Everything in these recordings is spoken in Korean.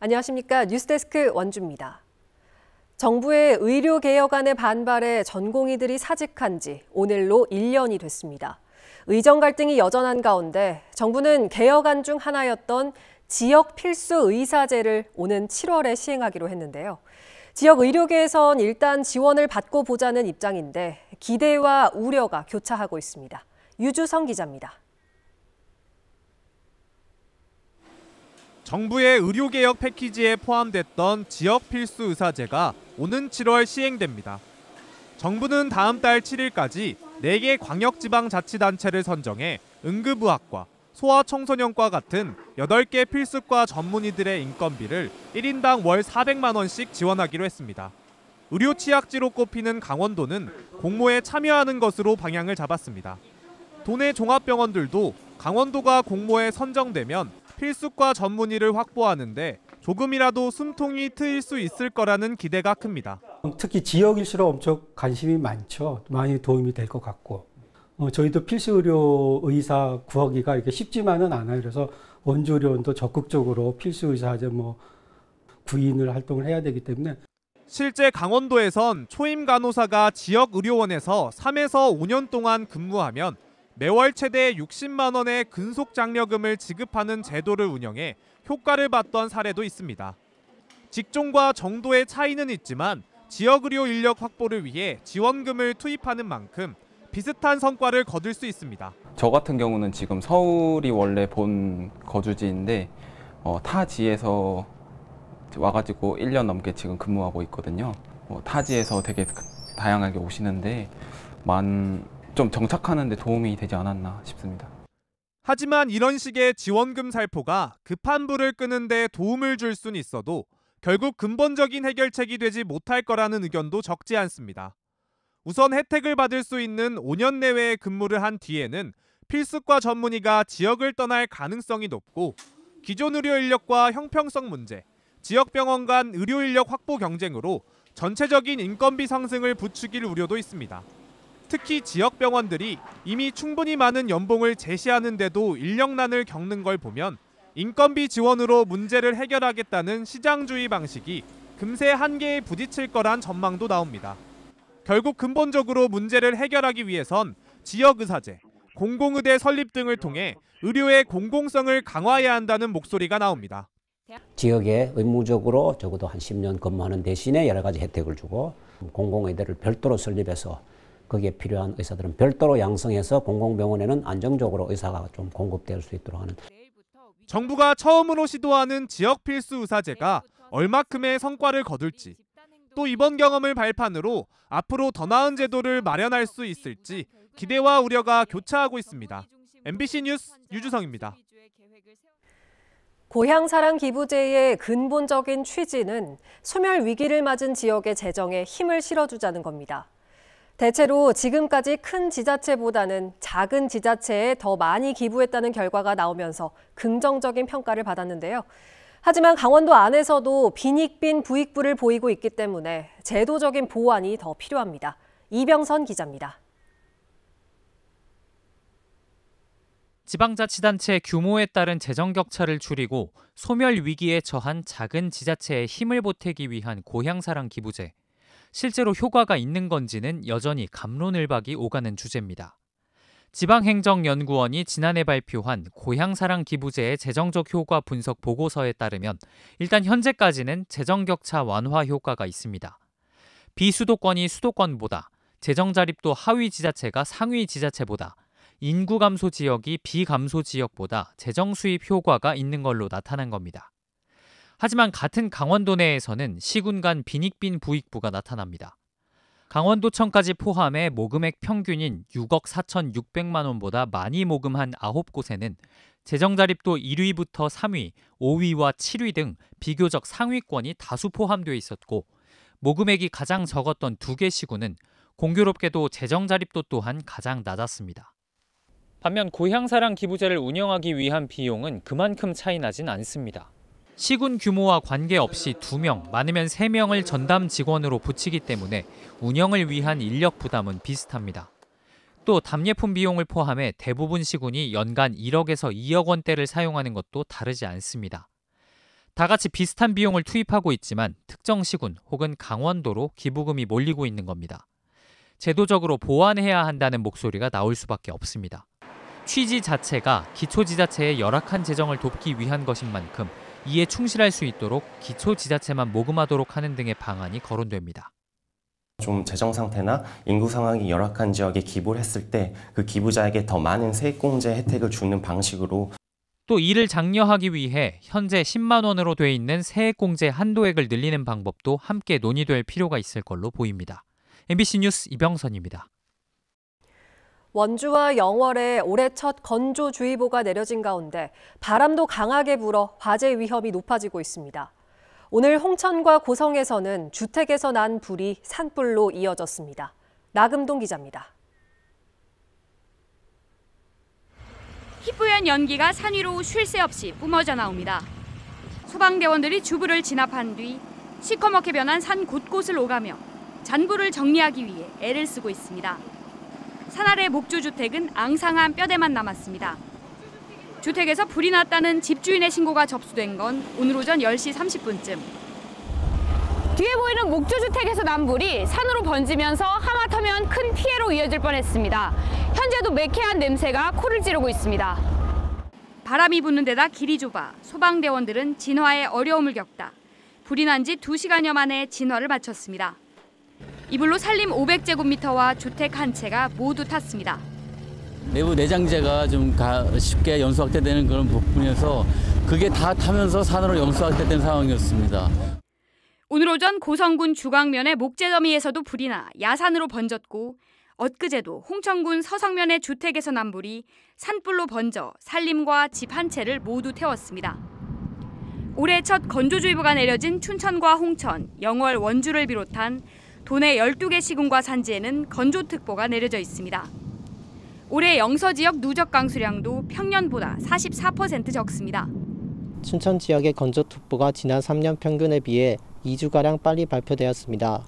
안녕하십니까. 뉴스데스크 원주입니다. 정부의 의료개혁안에 반발해 전공의들이 사직한 지 오늘로 1년이 됐습니다. 의정 갈등이 여전한 가운데 정부는 개혁안 중 하나였던 지역 필수 의사제를 오는 7월에 시행하기로 했는데요. 지역 의료계에선 일단 지원을 받고 보자는 입장인데 기대와 우려가 교차하고 있습니다. 유주성 기자입니다. 정부의 의료개혁 패키지에 포함됐던 지역 필수 의사제가 오는 7월 시행됩니다. 정부는 다음 달 7일까지 4개 광역지방자치단체를 선정해 응급의학과, 소아청소년과 같은 8개 필수과 전문의들의 인건비를 1인당 월 400만 원씩 지원하기로 했습니다. 의료 취약지로 꼽히는 강원도는 공모에 참여하는 것으로 방향을 잡았습니다. 도내 종합병원들도 강원도가 공모에 선정되면 필수과 전문의를 확보하는데 조금이라도 숨통이 트일 수 있을 거라는 기대가 큽니다. 특히 지역일수록 엄청 관심이 많죠. 많이 도움이 될 것 같고. 저희도 필수의료 의사 구하기가 이렇게 쉽지만은 않아요. 그래서 원주의료원도 적극적으로 필수의사제 구인을 활동을 해야 되기 때문에. 실제 강원도에선 초임 간호사가 지역 의료원에서 3에서 5년 동안 근무하면 매월 최대 60만 원의 근속 장려금을 지급하는 제도를 운영해 효과를 봤던 사례도 있습니다. 직종과 정도의 차이는 있지만 지역 의료 인력 확보를 위해 지원금을 투입하는 만큼 비슷한 성과를 거둘 수 있습니다. 저 같은 경우는 지금 서울이 원래 본 거주지인데 타지에서 와가지고 1년 넘게 지금 근무하고 있거든요. 타지에서 되게 다양하게 오시는데 좀 정착하는 데 도움이 되지 않았나 싶습니다. 하지만 이런 식의 지원금 살포가 급한 불을 끄는 데 도움을 줄 수는 있어도 결국 근본적인 해결책이 되지 못할 거라는 의견도 적지 않습니다. 우선 혜택을 받을 수 있는 5년 내외의 근무를 한 뒤에는 필수과 전문의가 지역을 떠날 가능성이 높고 기존 의료 인력과 형평성 문제, 지역병원 간 의료 인력 확보 경쟁으로 전체적인 인건비 상승을 부추길 우려도 있습니다. 특히 지역병원들이 이미 충분히 많은 연봉을 제시하는데도 인력난을 겪는 걸 보면 인건비 지원으로 문제를 해결하겠다는 시장주의 방식이 금세 한계에 부딪힐 거란 전망도 나옵니다. 결국 근본적으로 문제를 해결하기 위해선 지역의사제, 공공의대 설립 등을 통해 의료의 공공성을 강화해야 한다는 목소리가 나옵니다. 지역에 의무적으로 적어도 한 10년 근무하는 대신에 여러 가지 혜택을 주고 공공의대를 별도로 설립해서 거기에 필요한 의사들은 별도로 양성해서 공공병원에는 안정적으로 의사가 좀 공급될 수 있도록 하는. 정부가 처음으로 시도하는 지역 필수 의사제가 얼마큼의 성과를 거둘지, 또 이번 경험을 발판으로 앞으로 더 나은 제도를 마련할 수 있을지 기대와 우려가 교차하고 있습니다. MBC 뉴스 유주성입니다. 고향사랑 기부제의 근본적인 취지는 소멸 위기를 맞은 지역의 재정에 힘을 실어주자는 겁니다. 대체로 지금까지 큰 지자체보다는 작은 지자체에 더 많이 기부했다는 결과가 나오면서 긍정적인 평가를 받았는데요. 하지만 강원도 안에서도 빈익빈 부익부를 보이고 있기 때문에 제도적인 보완이 더 필요합니다. 이병선 기자입니다. 지방자치단체 규모에 따른 재정 격차를 줄이고 소멸 위기에 처한 작은 지자체에 힘을 보태기 위한 고향사랑 기부제. 실제로 효과가 있는 건지는 여전히 갑론을박이 오가는 주제입니다. 지방행정연구원이 지난해 발표한 고향사랑 기부제의 재정적 효과 분석 보고서에 따르면 일단 현재까지는 재정 격차 완화 효과가 있습니다. 비수도권이 수도권보다, 재정 자립도 하위 지자체가 상위 지자체보다, 인구 감소 지역이 비감소 지역보다 재정 수입 효과가 있는 걸로 나타난 겁니다. 하지만 같은 강원도 내에서는 시군 간 빈익빈 부익부가 나타납니다. 강원도청까지 포함해 모금액 평균인 6억 4,600만 원보다 많이 모금한 9곳에는 재정 자립도 1위부터 3위, 5위와 7위 등 비교적 상위권이 다수 포함되어 있었고 모금액이 가장 적었던 2개 시군은 공교롭게도 재정 자립도 또한 가장 낮았습니다. 반면 고향사랑 기부제를 운영하기 위한 비용은 그만큼 차이 나진 않습니다. 시군 규모와 관계없이 2명, 많으면 3명을 전담 직원으로 붙이기 때문에 운영을 위한 인력 부담은 비슷합니다. 또 답례품 비용을 포함해 대부분 시군이 연간 1억에서 2억 원대를 사용하는 것도 다르지 않습니다. 다 같이 비슷한 비용을 투입하고 있지만 특정 시군 혹은 강원도로 기부금이 몰리고 있는 겁니다. 제도적으로 보완해야 한다는 목소리가 나올 수밖에 없습니다. 취지 자체가 기초지자체의 열악한 재정을 돕기 위한 것인 만큼 이에 충실할 수 있도록 기초지자체만 모금하도록 하는 등의 방안이 거론됩니다. 좀 재정 상태나 인구 상황이 열악한 지역에 기부를 했을 때 그 기부자에게 더 많은 세액공제 혜택을 주는 방식으로 또 이를 장려하기 위해 현재 10만 원으로 돼 있는 세액공제 한도액을 늘리는 방법도 함께 논의될 필요가 있을 걸로 보입니다. MBC 뉴스 이병선입니다. 원주와 영월에 올해 첫 건조주의보가 내려진 가운데 바람도 강하게 불어 화재 위험이 높아지고 있습니다. 오늘 홍천과 고성에서는 주택에서 난 불이 산불로 이어졌습니다. 나금동 기자입니다. 희뿌연 연기가 산 위로 쉴 새 없이 뿜어져 나옵니다. 소방대원들이 주부를 진압한 뒤 시커멓게 변한 산 곳곳을 오가며 잔불을 정리하기 위해 애를 쓰고 있습니다. 산 아래 목조주택은 앙상한 뼈대만 남았습니다. 주택에서 불이 났다는 집주인의 신고가 접수된 건 오늘 오전 10시 30분쯤. 뒤에 보이는 목조주택에서 난 불이 산으로 번지면서 하마터면 큰 피해로 이어질 뻔했습니다. 현재도 매캐한 냄새가 코를 찌르고 있습니다. 바람이 부는 데다 길이 좁아 소방대원들은 진화에 어려움을 겪다 불이 난 지 2시간여 만에 진화를 마쳤습니다. 이 불로 산림 500제곱미터와 주택 한 채가 모두 탔습니다. 내부 내장재가 좀 쉽게 연소 확대되는 그런 부분이어서 그게 다 타면서 산으로 연소 확대된 상황이었습니다. 오늘 오전 고성군 주광면의 목재더미에서도 불이 나 야산으로 번졌고 엊그제도 홍천군 서성면의 주택에서 난 불이 산불로 번져 산림과 집 한 채를 모두 태웠습니다. 올해 첫 건조주의보가 내려진 춘천과 홍천, 영월, 원주를 비롯한 도내 12개 시군과 산지에는 건조특보가 내려져 있습니다. 올해 영서 지역 누적 강수량도 평년보다 44% 적습니다. 춘천 지역의 건조특보가 지난 3년 평균에 비해 2주가량 빨리 발표되었습니다.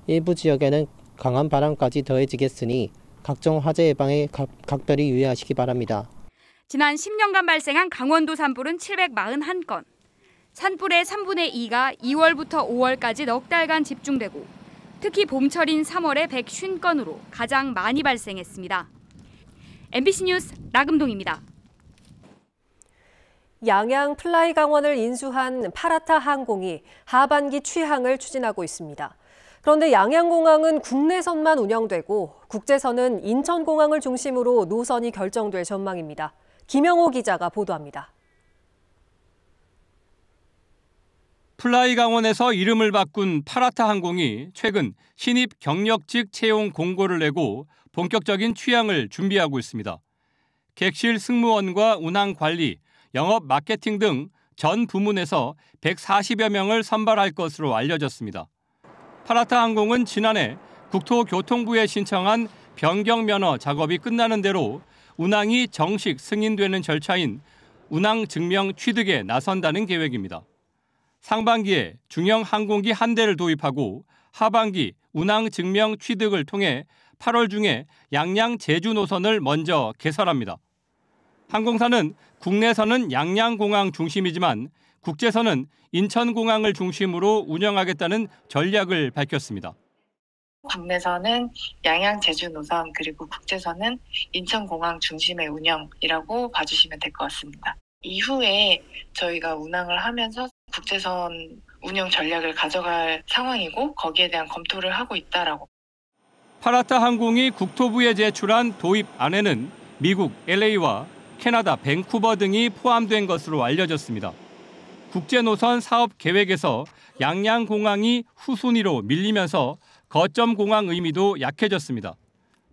일부 지역에는 강한 바람까지 더해지겠으니 각종 화재 예방에 각별히 유의하시기 바랍니다. 지난 10년간 발생한 강원도 산불은 741건. 산불의 3분의 2가 2월부터 5월까지 넉 달간 집중되고 특히 봄철인 3월에 150건으로 가장 많이 발생했습니다. MBC 뉴스 나금동입니다. 양양 플라이강원을 인수한 파라타 항공이 하반기 취항을 추진하고 있습니다. 그런데 양양공항은 국내선만 운영되고 국제선은 인천공항을 중심으로 노선이 결정될 전망입니다. 김영호 기자가 보도합니다. 플라이강원에서 이름을 바꾼 파라타 항공이 최근 신입 경력직 채용 공고를 내고 본격적인 취항을 준비하고 있습니다. 객실 승무원과 운항 관리, 영업 마케팅 등 전 부문에서 140여 명을 선발할 것으로 알려졌습니다. 파라타 항공은 지난해 국토교통부에 신청한 변경 면허 작업이 끝나는 대로 운항이 정식 승인되는 절차인 운항 증명 취득에 나선다는 계획입니다. 상반기에 중형 항공기 한 대를 도입하고 하반기 운항 증명 취득을 통해 8월 중에 양양 제주 노선을 먼저 개설합니다. 항공사는 국내선은 양양공항 중심이지만 국제선은 인천공항을 중심으로 운영하겠다는 전략을 밝혔습니다. 국내선은 양양 제주 노선 그리고 국제선은 인천공항 중심의 운영이라고 봐주시면 될 것 같습니다. 이후에 저희가 운항을 하면서 국제선 운영 전략을 가져갈 상황이고 거기에 대한 검토를 하고 있다라고. 파라타 항공이 국토부에 제출한 도입안에는 미국 LA와 캐나다 밴쿠버 등이 포함된 것으로 알려졌습니다. 국제노선 사업 계획에서 양양공항이 후순위로 밀리면서 거점 공항 의미도 약해졌습니다.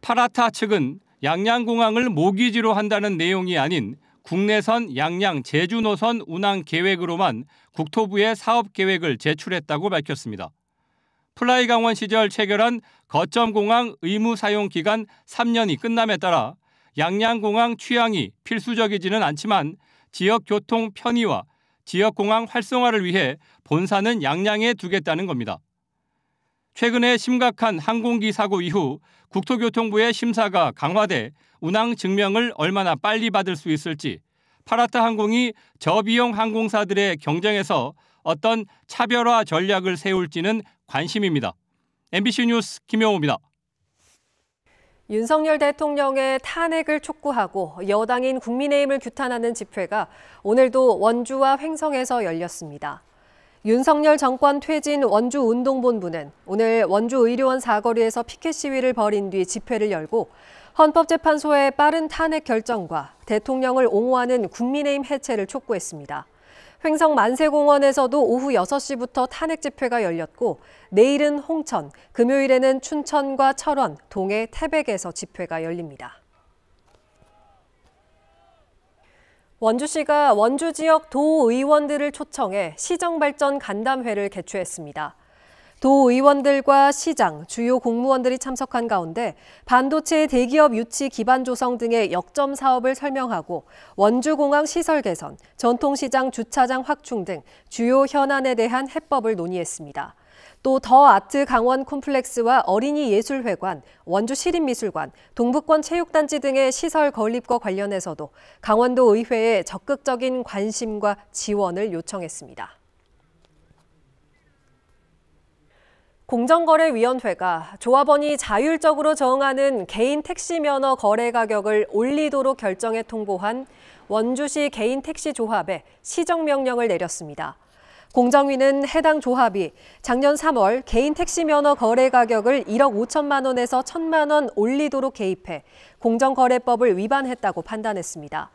파라타 측은 양양공항을 모기지로 한다는 내용이 아닌 국내선 양양 제주 노선 운항 계획으로만 국토부에 사업 계획을 제출했다고 밝혔습니다. 플라이강원 시절 체결한 거점 공항 의무 사용 기간 3년이 끝남에 따라 양양공항 취항이 필수적이지는 않지만 지역 교통 편의와 지역공항 활성화를 위해 본사는 양양에 두겠다는 겁니다. 최근에 심각한 항공기 사고 이후 국토교통부의 심사가 강화돼 운항 증명을 얼마나 빨리 받을 수 있을지 파라타 항공이 저비용 항공사들의 경쟁에서 어떤 차별화 전략을 세울지는 관심입니다. MBC 뉴스 김영호입니다. 윤석열 대통령의 탄핵을 촉구하고 여당인 국민의힘을 규탄하는 집회가 오늘도 원주와 횡성에서 열렸습니다. 윤석열 정권 퇴진 원주운동본부는 오늘 원주의료원 사거리에서 피켓 시위를 벌인 뒤 집회를 열고 헌법재판소의 빠른 탄핵 결정과 대통령을 옹호하는 국민의힘 해체를 촉구했습니다. 횡성 만세공원에서도 오후 6시부터 탄핵 집회가 열렸고 내일은 홍천, 금요일에는 춘천과 철원, 동해, 태백에서 집회가 열립니다. 원주시가 원주 지역 도의원들을 초청해 시정발전 간담회를 개최했습니다. 도의원들과 시장, 주요 공무원들이 참석한 가운데 반도체 대기업 유치 기반 조성 등의 역점 사업을 설명하고 원주공항 시설 개선, 전통시장 주차장 확충 등 주요 현안에 대한 해법을 논의했습니다. 또 더 아트 강원 콤플렉스와 어린이 예술회관, 원주 시립미술관, 동북권 체육단지 등의 시설 건립과 관련해서도 강원도 의회에 적극적인 관심과 지원을 요청했습니다. 공정거래위원회가 조합원이 자율적으로 정하는 개인 택시 면허 거래 가격을 올리도록 결정해 통보한 원주시 개인 택시 조합에 시정명령을 내렸습니다. 공정위는 해당 조합이 작년 3월 개인 택시 면허 거래 가격을 1억 5천만 원에서 1천만 원 올리도록 개입해 공정거래법을 위반했다고 판단했습니다.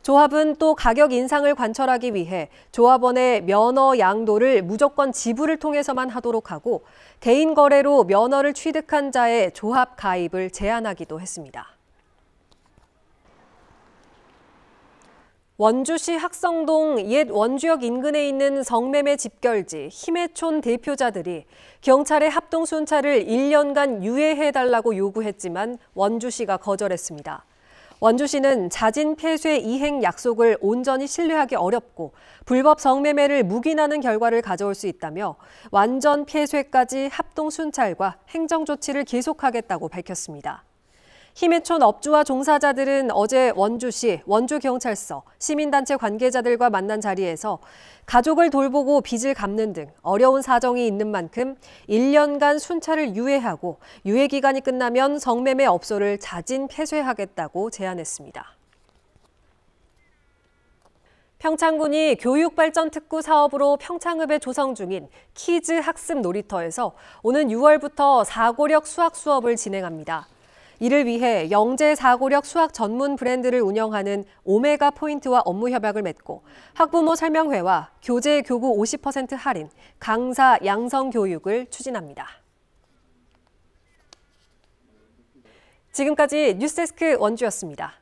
조합은 또 가격 인상을 관철하기 위해 조합원의 면허 양도를 무조건 지불을 통해서만 하도록 하고 개인 거래로 면허를 취득한 자의 조합 가입을 제한하기도 했습니다. 원주시 학성동 옛 원주역 인근에 있는 성매매 집결지 힘의촌 대표자들이 경찰의 합동순찰을 1년간 유예해달라고 요구했지만 원주시가 거절했습니다. 원주시는 자진 폐쇄 이행 약속을 온전히 신뢰하기 어렵고 불법 성매매를 묵인하는 결과를 가져올 수 있다며 완전 폐쇄까지 합동순찰과 행정조치를 계속하겠다고 밝혔습니다. 힘의촌 업주와 종사자들은 어제 원주시, 원주경찰서, 시민단체 관계자들과 만난 자리에서 가족을 돌보고 빚을 갚는 등 어려운 사정이 있는 만큼 1년간 순찰을 유예하고 유예 기간이 끝나면 성매매 업소를 자진 폐쇄하겠다고 제안했습니다. 평창군이 교육발전특구 사업으로 평창읍에 조성 중인 키즈 학습 놀이터에서 오는 6월부터 사고력 수학 수업을 진행합니다. 이를 위해 영재 사고력 수학 전문 브랜드를 운영하는 오메가 포인트와 업무 협약을 맺고 학부모 설명회와 교재 교구 50% 할인, 강사 양성 교육을 추진합니다. 지금까지 뉴스데스크 원주였습니다.